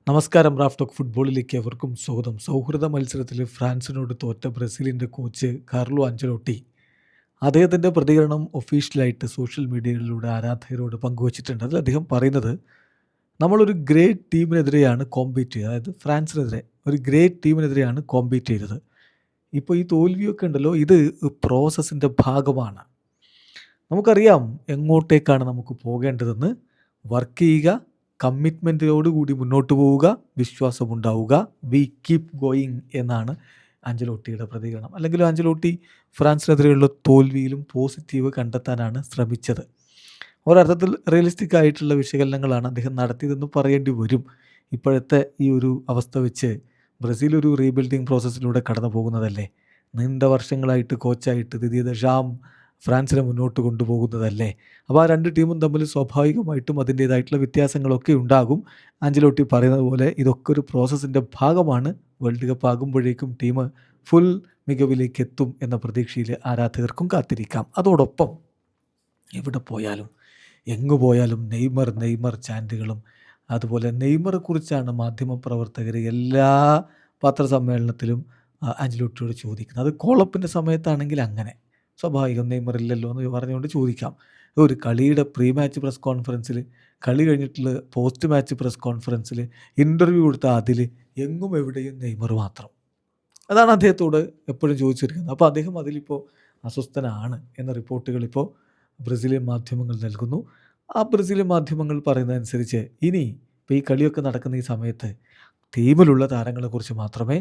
നമസ്കാരം. Raf talk ഫുട്ബോളിലേക്ക് അവർക്കും സ്വാഗതം. സൗഹൃദ മത്സരത്തിൽ ഫ്രാൻസിനോട് തോറ്റ ബ്രസീലിൻ്റെ കോച്ച് കാർലോ അഞ്ചലോട്ടി അദ്ദേഹത്തിൻ്റെ പ്രതികരണം ഒഫീഷ്യലായിട്ട് സോഷ്യൽ മീഡിയകളിലൂടെ ആരാധകരോട് പങ്കുവച്ചിട്ടുണ്ട്. അതിൽ അദ്ദേഹം പറയുന്നത്, നമ്മളൊരു ഗ്രേറ്റ് ടീമിനെതിരെയാണ് കോമ്പീറ്റ് ചെയ്തത്. അതായത് ഫ്രാൻസിനെതിരെ ഒരു ഗ്രേറ്റ് ടീമിനെതിരെയാണ് കോമ്പീറ്റ് ചെയ്തത്. ഇപ്പോൾ ഈ തോൽവിയൊക്കെ ഉണ്ടല്ലോ, ഇത് പ്രോസസ്സിൻ്റെ ഭാഗമാണ്. നമുക്കറിയാം എങ്ങോട്ടേക്കാണ് നമുക്ക് പോകേണ്ടതെന്ന്. വർക്ക് ചെയ്യുക, കമ്മിറ്റ്മെൻറ്റോടുകൂടി മുന്നോട്ട് പോവുക, വിശ്വാസമുണ്ടാവുക, വി കീപ് ഗോയിങ് എന്നാണ് ആഞ്ചലോട്ടിയുടെ പ്രതികരണം. അല്ലെങ്കിൽ ആഞ്ചലോട്ടി ഫ്രാൻസിനെതിരെയുള്ള തോൽവിയിലും പോസിറ്റീവ് കണ്ടെത്താനാണ് ശ്രമിച്ചത്. ഒരർത്ഥത്തിൽ റിയലിസ്റ്റിക് ആയിട്ടുള്ള വിശകലനങ്ങളാണ് അദ്ദേഹം നടത്തിയതെന്ന് പറയേണ്ടി വരും. ഇപ്പോഴത്തെ ഈ ഒരു അവസ്ഥ വെച്ച് ബ്രസീൽ ഒരു റീബിൽഡിംഗ് പ്രോസസ്സിലൂടെ കടന്നു പോകുന്നതല്ലേ. നീണ്ട വർഷങ്ങളായിട്ട് കോച്ചായിട്ട് ദിദിയർ ദെഷാം ഫ്രാൻസിനെ മുന്നോട്ട് കൊണ്ടുപോകുന്നതല്ലേ. അപ്പോൾ ആ രണ്ട് ടീമും തമ്മിൽ സ്വാഭാവികമായിട്ടും അതിൻ്റേതായിട്ടുള്ള വ്യത്യാസങ്ങളൊക്കെ ഉണ്ടാകും. ആഞ്ചലോട്ടി പറയുന്നത് പോലെ ഇതൊക്കെ ഒരു പ്രോസസ്സിൻ്റെ ഭാഗമാണ്. വേൾഡ് കപ്പ് ആകുമ്പോഴേക്കും ടീം ഫുൾ മികവിലേക്ക് എത്തും എന്ന പ്രതീക്ഷയിൽ ആരാധകർക്കും കാത്തിരിക്കാം. അതോടൊപ്പം എവിടെ പോയാലും എങ്ങു പോയാലും നെയ്മർ ചാൻറ്റുകളും, അതുപോലെ നെയ്മറെക്കുറിച്ചാണ് മാധ്യമപ്രവർത്തകർ എല്ലാ പത്രസമ്മേളനത്തിലും ആഞ്ചലോട്ടിയോട് ചോദിക്കുന്നത്. അത് കോളപ്പിൻ്റെ സമയത്താണെങ്കിൽ അങ്ങനെ സ്വാഭാവികം, നെയ്മർ ഇല്ലല്ലോ എന്ന് പറഞ്ഞുകൊണ്ട് ചോദിക്കാം. ഒരു കളിയുടെ പ്രീ മാച്ച് പ്രസ് കോൺഫറൻസിൽ, കളി കഴിഞ്ഞിട്ടുള്ള പോസ്റ്റ് മാച്ച് പ്രസ് കോൺഫറൻസിൽ, ഇൻ്റർവ്യൂ കൊടുത്ത അതിൽ എങ്ങും എവിടെയും നെയ്മർ മാത്രം. അതാണ് അദ്ദേഹത്തോട് എപ്പോഴും ചോദിച്ചിരിക്കുന്നത്. അപ്പോൾ അദ്ദേഹം അതിലിപ്പോൾ അസ്വസ്ഥനാണ് എന്ന റിപ്പോർട്ടുകൾ ഇപ്പോൾ ബ്രസീലിയൻ മാധ്യമങ്ങൾ നൽകുന്നു. ആ ബ്രസീലിയൻ മാധ്യമങ്ങൾ പറയുന്നതനുസരിച്ച് ഇനി ഇപ്പോൾ ഈ കളിയൊക്കെ നടക്കുന്ന ഈ സമയത്ത് ടീമിലുള്ള താരങ്ങളെക്കുറിച്ച് മാത്രമേ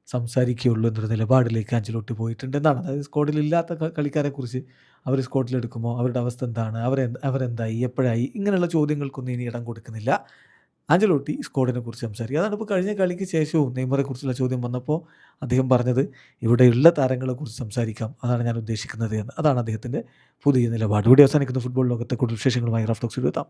സംസാരിക്കുകയുള്ളൂ എന്നൊരു നിലപാടിലേക്ക് ആഞ്ചലോട്ടി പോയിട്ടുണ്ട് എന്നാണ്. അതായത് സ്ക്വാഡിലില്ലാത്ത കളിക്കാരെക്കുറിച്ച് അവർ സ്ക്വാഡിലെടുക്കുമോ, അവരുടെ അവസ്ഥ എന്താണ്, അവരെന്തായി, എപ്പോഴായി, ഇങ്ങനെയുള്ള ചോദ്യങ്ങൾക്കൊന്നും ഇനി ഇടം കൊടുക്കുന്നില്ല. ആഞ്ചലോട്ടി സ്ക്വാഡിനെ കുറിച്ച് സംസാരിക്കുക. അതാണ് ഇപ്പോൾ കഴിഞ്ഞ കളിക്ക് ശേഷവും നെയ്മറെക്കുറിച്ചുള്ള ചോദ്യം വന്നപ്പോൾ അദ്ദേഹം പറഞ്ഞത്, ഇവിടെയുള്ള താരങ്ങളെക്കുറിച്ച് സംസാരിക്കാം, അതാണ് ഞാൻ ഉദ്ദേശിക്കുന്നത് എന്ന്. അതാണ് അദ്ദേഹത്തിൻ്റെ പുതിയ നിലപാട്. ഇവിടെ അവസാനിക്കുന്ന ഫുട്ബോൾ ലോകത്തെ കൂടുതൽ വിശേഷങ്ങളുമായി റാഫ് ടോക്സിൽ എത്താം.